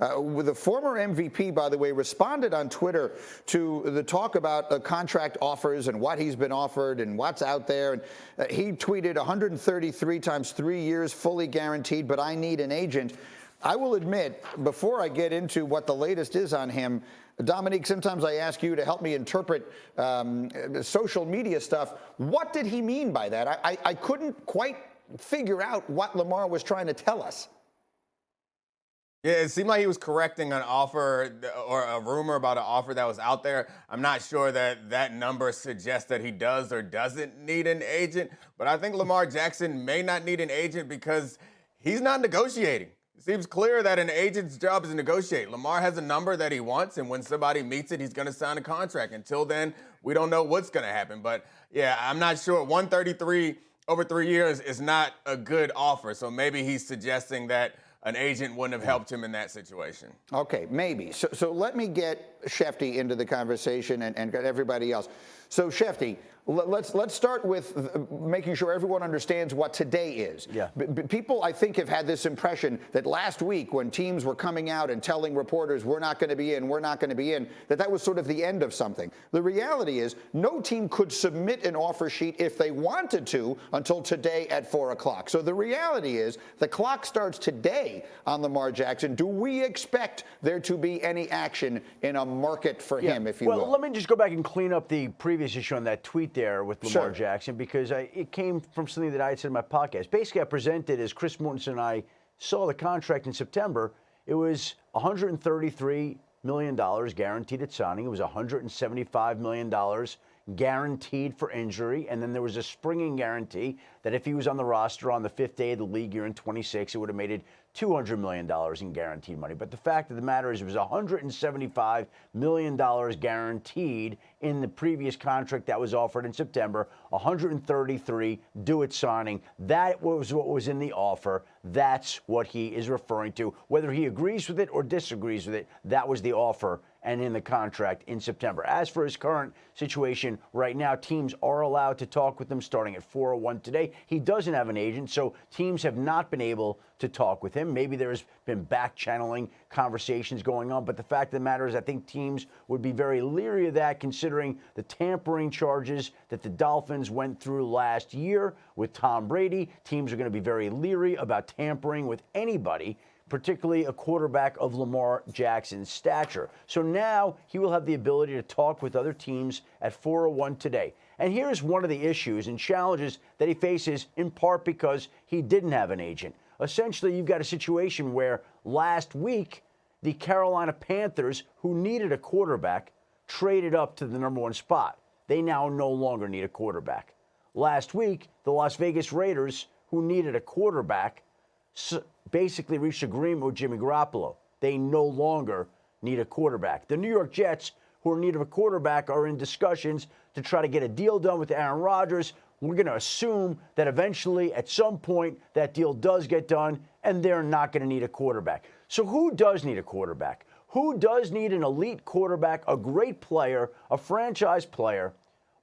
The former MVP, by the way, responded on Twitter to the talk about contract offers and what he's been offered and what's out there. And he tweeted 133 times 3 years, fully guaranteed, but I need an agent. I will admit, before I get into what the latest is on him, Domonique, sometimes I ask you to help me interpret social media stuff. What did he mean by that? I couldn't quite figure out what Lamar was trying to tell us. Yeah, it seemed like he was correcting an offer or a rumor about an offer that was out there. I'm not sure that that number suggests that he does or doesn't need an agent, but I think Lamar Jackson may not need an agent because he's not negotiating. It seems clear that an agent's job is to negotiate. Lamar has a number that he wants, and when somebody meets it, he's going to sign a contract. Until then, we don't know what's going to happen. But, yeah, I'm not sure. 133 over 3 years is not a good offer, so maybe he's suggesting that an agent wouldn't have helped him in that situation. Okay, maybe. So let me get Schefter into the conversation and get everybody else. So, Schefter, let's start with making sure everyone understands what today is. Yeah. People, I think, have had this impression that last week when teams were coming out and telling reporters we're not going to be in, we're not going to be in, that was sort of the end of something. The reality is no team could submit an offer sheet if they wanted to until today at 4 o'clock. So the reality is the clock starts today on Lamar Jackson. Do we expect there to be any action in a market for him, if you will? Well, let me just go back and clean up the previous issue on that tweet there with Lamar Sure. Jackson, because it came from something that I had said in my podcast. Basically, I presented, as Chris Mortensen and I saw the contract in September, it was $133 million guaranteed at signing. It was $175 million guaranteed for injury, and then there was a springing guarantee that if he was on the roster on the 5th day of the league year in 26, it would have made it $200 million in guaranteed money. But the fact of the matter is it was $175 million guaranteed in the previous contract that was offered in September, 133 due at signing. That was what was in the offer. That's what he is referring to. Whether he agrees with it or disagrees with it, that was the offer and in the contract in September. As for his current situation right now, teams are allowed to talk with him starting at 4:01 today. He doesn't have an agent, so teams have not been able to talk with him. Maybe there's been back-channeling conversations going on, but the fact of the matter is I think teams would be very leery of that considering the tampering charges that the Dolphins went through last year with Tom Brady. Teams are going to be very leery about tampering with anybody, particularly a quarterback of Lamar Jackson's stature. So now he will have the ability to talk with other teams at 4:01 today. And here's one of the issues and challenges that he faces, in part because he didn't have an agent. Essentially, you've got a situation where last week, the Carolina Panthers, who needed a quarterback, traded up to the #1 spot. They now no longer need a quarterback. Last week, the Las Vegas Raiders, who needed a quarterback, basically reached agreement with Jimmy Garoppolo. They no longer need a quarterback. The New York Jets, who are in need of a quarterback, are in discussions to try to get a deal done with Aaron Rodgers. We're going to assume that eventually, at some point, that deal does get done, and they're not going to need a quarterback. So who does need a quarterback? Who does need an elite quarterback, a great player, a franchise player,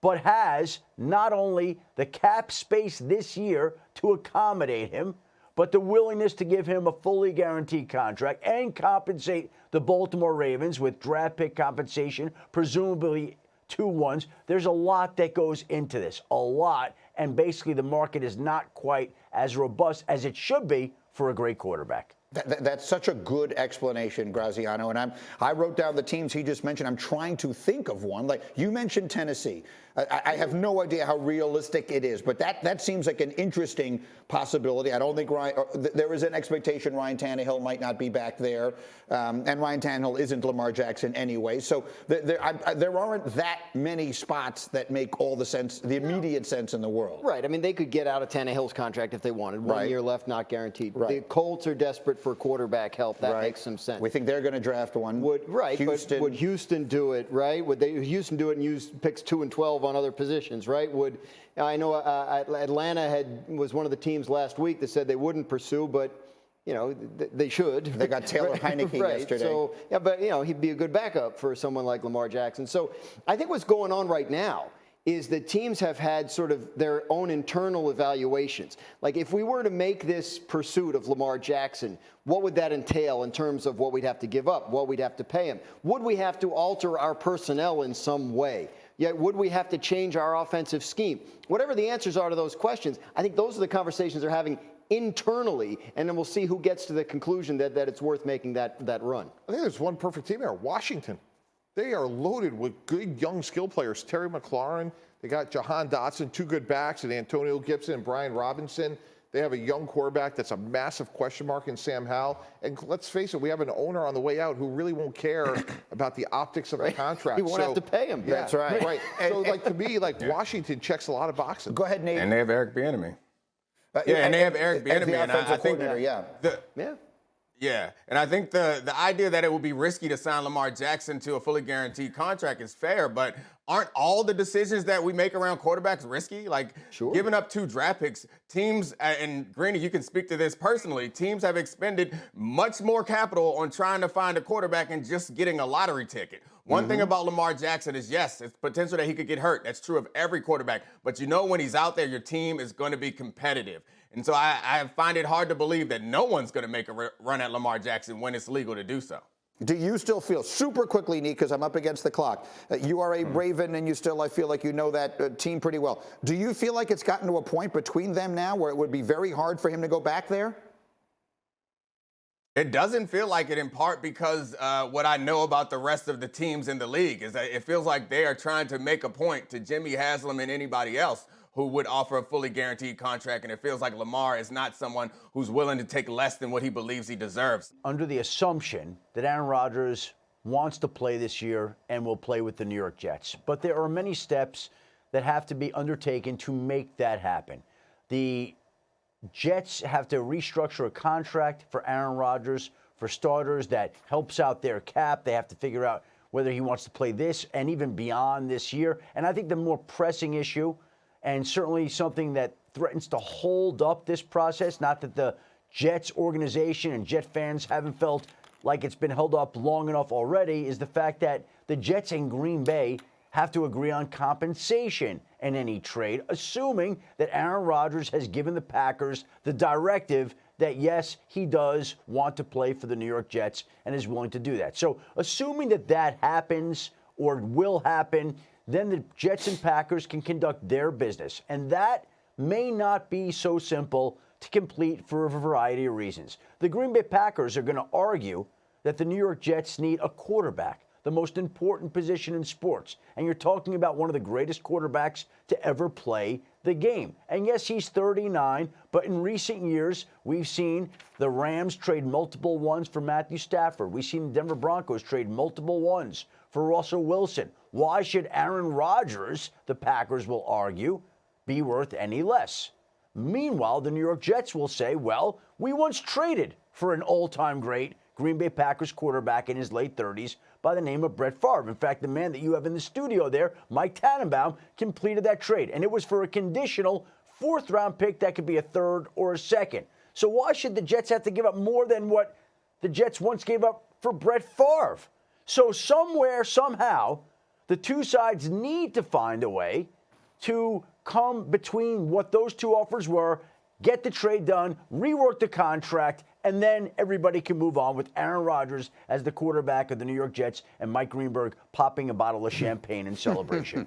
but has not only the cap space this year to accommodate him, but the willingness to give him a fully guaranteed contract and compensate the Baltimore Ravens with draft pick compensation, presumably 2 ones. There's a lot that goes into this, a lot, and basically the market is not quite as robust as it should be for a great quarterback. That's such a good explanation, Graziano. And I wrote down the teams he just mentioned. I'm trying to think of one. Like you mentioned Tennessee. I have no idea how realistic it is, but that seems like an interesting possibility. I don't think there is an expectation Ryan Tannehill might not be back there, and Ryan Tannehill isn't Lamar Jackson anyway. So there aren't that many spots that make all the sense, the immediate sense in the world. Right. I mean, they could get out of Tannehill's contract if they wanted. 1 year left, not guaranteed. Right. The Colts are desperate for quarterback help. That makes some sense. We think they're going to draft one. But would Houston do it, right? Would Houston do it and use picks 2 and 12 on other positions, right? I know Atlanta was one of the teams last week that said they wouldn't pursue, but they should. They got Taylor Heineke yesterday. So, yeah, but he'd be a good backup for someone like Lamar Jackson. So I think what's going on right now is that teams have had sort of their own internal evaluations. Like if we were to make this pursuit of Lamar Jackson, what would that entail in terms of what we'd have to give up, what we'd have to pay him? Would we have to alter our personnel in some way? Yet would we have to change our offensive scheme? Whatever the answers are to those questions, I think those are the conversations they're having internally, and then we'll see who gets to the conclusion that it's worth making that run. I think there's one perfect team there, Washington. They are loaded with good young skill players. Terry McLaurin, they got Jahan Dotson, two good backs, and Antonio Gibson and Brian Robinson. They have a young quarterback that's a massive question mark in Sam Howell. And let's face it, we have an owner on the way out who really won't care about the optics of the contract. He won't have to pay him. That's right. Right. So, like, to me, like, Washington checks a lot of boxes. Go ahead, Nate. And they have Eric Bieniemy. And they have Eric Bieniemy. The And offensive I think coordinator, Yeah, and I think the idea that it would be risky to sign Lamar Jackson to a fully guaranteed contract is fair, but aren't all the decisions that we make around quarterbacks risky? Like giving up 2 draft picks, teams, and Greeny, you can speak to this personally, teams have expended much more capital on trying to find a quarterback and just getting a lottery ticket. One thing about Lamar Jackson is, yes, it's potential that he could get hurt. That's true of every quarterback. But you know when he's out there, your team is going to be competitive. And so I find it hard to believe that no one's going to make a run at Lamar Jackson when it's legal to do so. Do you still feel, super quickly, Nick, because I'm up against the clock, you are a Raven and you still, I feel like you know that team pretty well. Do you feel like it's gotten to a point between them now where it would be very hard for him to go back there? It doesn't feel like it, in part because what I know about the rest of the teams in the league is that it feels like they are trying to make a point to Jimmy Haslam and anybody else who would offer a fully guaranteed contract, and it feels like Lamar is not someone who's willing to take less than what he believes he deserves. Under the assumption that Aaron Rodgers wants to play this year and will play with the New York Jets. But there are many steps that have to be undertaken to make that happen. The Jets have to restructure a contract for Aaron Rodgers, for starters, that helps out their cap. They have to figure out whether he wants to play this and even beyond this year. And I think the more pressing issue, and certainly something that threatens to hold up this process, not that the Jets organization and Jet fans haven't felt like it's been held up long enough already, is the fact that the Jets and Green Bay have to agree on compensation in any trade, assuming that Aaron Rodgers has given the Packers the directive that, yes, he does want to play for the New York Jets and is willing to do that. So assuming that that happens or will happen, then the Jets and Packers can conduct their business. And that may not be so simple to complete for a variety of reasons. The Green Bay Packers are going to argue that the New York Jets need a quarterback, the most important position in sports. And you're talking about one of the greatest quarterbacks to ever play the game. And yes, he's 39, but in recent years, we've seen the Rams trade multiple ones for Matthew Stafford. We've seen the Denver Broncos trade multiple ones for Russell Wilson. Why should Aaron Rodgers, the Packers will argue, be worth any less? Meanwhile, the New York Jets will say, well, we once traded for an all-time great Green Bay Packers quarterback in his late 30s by the name of Brett Favre. In fact, the man that you have in the studio there, Mike Tannenbaum, completed that trade. And it was for a conditional 4th-round pick that could be a 3rd or a 2nd. So why should the Jets have to give up more than what the Jets once gave up for Brett Favre? So somewhere, somehow, the two sides need to find a way to come between what those two offers were, get the trade done, rework the contract, and then everybody can move on with Aaron Rodgers as the quarterback of the New York Jets and Mike Greenberg popping a bottle of champagne in celebration.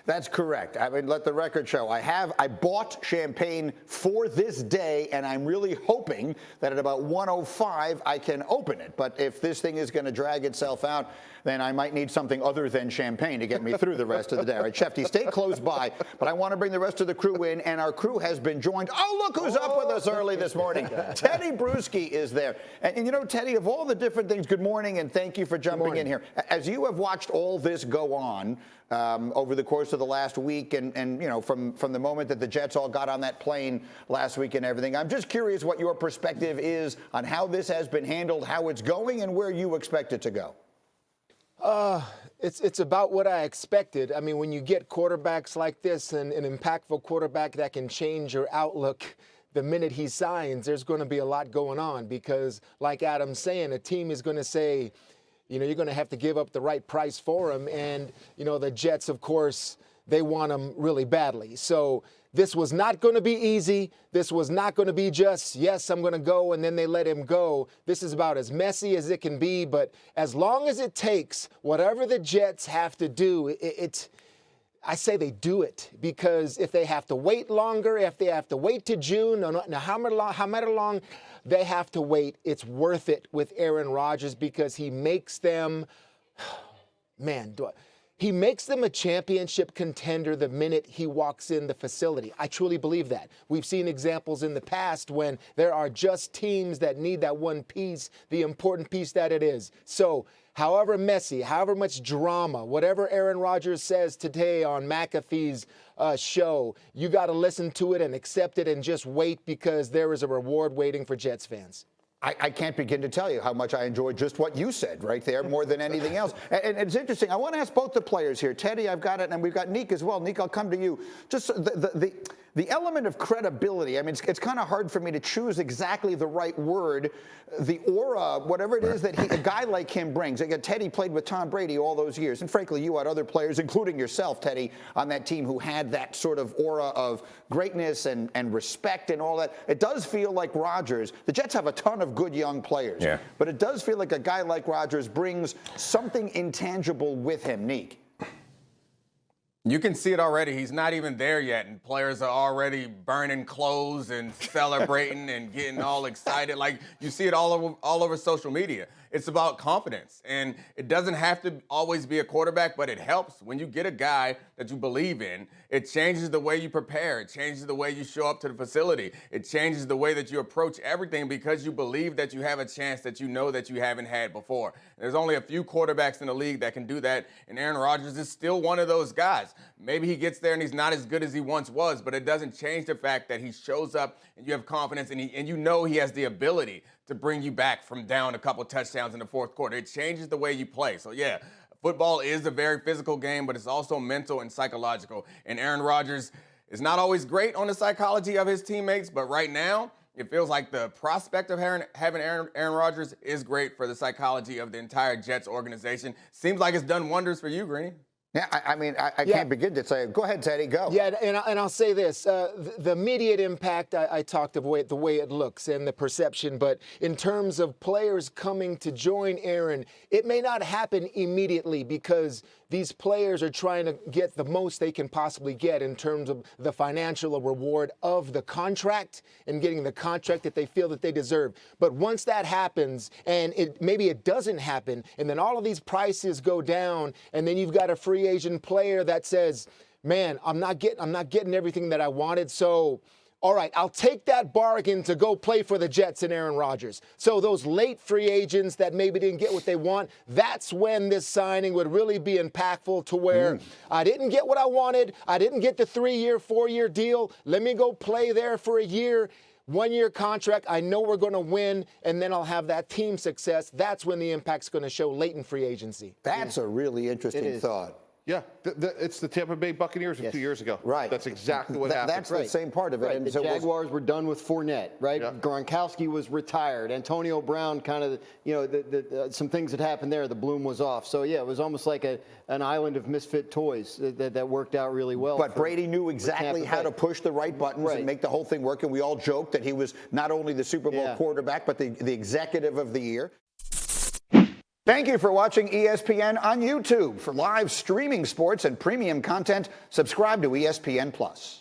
That's correct. I mean, let the record show. I bought champagne for this day, and I'm really hoping that at about 1:05 I can open it. But if this thing is going to drag itself out, then I might need something other than champagne to get me through the rest of the day. All right, Schefter, stay close by, but I want to bring the rest of the crew in, and our crew has been joined. Oh, look who's up with us early this morning. Tedy Brushi is there. And you know, Tedy, of all the different things, good morning, and thank you for jumping in here. As you have watched all this go on over the course of the last week, and you know, from the moment that the Jets all got on that plane last week and everything, I'm just curious what your perspective is on how this has been handled, how it's going, and where you expect it to go. It's about what I expected. I mean, when you get quarterbacks like this, and an impactful quarterback that can change your outlook the minute he signs, there's going to be a lot going on because, like Adam's saying, a team is going to say, you know, you're going to have to give up the right price for him. And, you know, the Jets, of course, they want him really badly. So this was not going to be easy. This was not going to be just, yes, I'm going to go, and then they let him go. This is about as messy as it can be. But as long as it takes, whatever the Jets have to do, I say they do it, because if they have to wait longer, if they have to wait to June, no matter long they have to wait, it's worth it with Aaron Rodgers, because he makes them, he makes them a championship contender the minute he walks in the facility. I truly believe that. We've seen examples in the past when there are just teams that need that one piece, the important piece that it is. So, however messy, however much drama, whatever Aaron Rodgers says today on McAfee's show, you got to listen to it and accept it and just wait, because there is a reward waiting for Jets fans. I can't begin to tell you how much I enjoyed just what you said right there more than anything else. And it's interesting. I want to ask both the players here. Tedy, I've got it, and we've got Nick as well. Nick, I'll come to you. Just the element of credibility. I mean, it's kind of hard for me to choose exactly the right word. The aura, whatever it is that a guy like him brings. Again, Tedy played with Tom Brady all those years. And frankly, you had other players, including yourself, Tedy, on that team who had that sort of aura of greatness and respect and all that. It does feel like Rodgers. The Jets have a ton of good young players. Yeah. But it does feel like a guy like Rodgers brings something intangible with him, Nick. You can see it already. He's not even there yet, and players are already burning clothes and celebrating and getting all excited. Like, you see it all over social media. It's about confidence, and it doesn't have to always be a quarterback, but it helps when you get a guy that you believe in. It changes the way you prepare. It changes the way you show up to the facility. It changes the way that you approach everything, because you believe that you have a chance that you know that you haven't had before. There's only a few quarterbacks in the league that can do that, and Aaron Rodgers is still one of those guys. Maybe he gets there and he's not as good as he once was, but it doesn't change the fact that he shows up and you have confidence, and you know he has the ability to bring you back from down a couple touchdowns in the fourth quarter. It changes the way you play. So, yeah, football is a very physical game, but it's also mental and psychological. And Aaron Rodgers is not always great on the psychology of his teammates, but right now it feels like the prospect of having Aaron Rodgers is great for the psychology of the entire Jets organization. Seems like it's done wonders for you, Greeny. Yeah, I mean, I can't begin to say. Go ahead, Tedy, go. Yeah, and I'll say this. The immediate impact, I talked of the way it looks and the perception, but in terms of players coming to join Aaron, it may not happen immediately, because these players are trying to get the most they can possibly get in terms of the financial reward of the contract and getting the contract that they feel that they deserve. But once that happens, and maybe it doesn't happen, and then all of these prices go down, and then you've got a free agent player that says, man, I'm not getting everything that I wanted, so all right, I'll take that bargain to go play for the Jets and Aaron Rodgers. So those late free agents that maybe didn't get what they want, that's when this signing would really be impactful, to where I didn't get what I wanted. I didn't get the 3-year, 4-year deal. Let me go play there for a year. 1-year contract. I know we're going to win, and then I'll have that team success. That's when the impact's going to show late in free agency. That's a really interesting thought. Yeah, it's the Tampa Bay Buccaneers of 2 years ago. Right. That's exactly what happened. That's the same part of it. Right. And the so Jaguars were done with Fournette, right? Yeah. Gronkowski was retired. Antonio Brown kind of, some things that happened there, the bloom was off. So, yeah, it was almost like an island of misfit toys that worked out really well. But Brady knew exactly how to push the right buttons and make the whole thing work. And we all joked that he was not only the Super Bowl quarterback, but the executive of the year. Thank you for watching ESPN on YouTube. For live streaming sports and premium content, subscribe to ESPN+.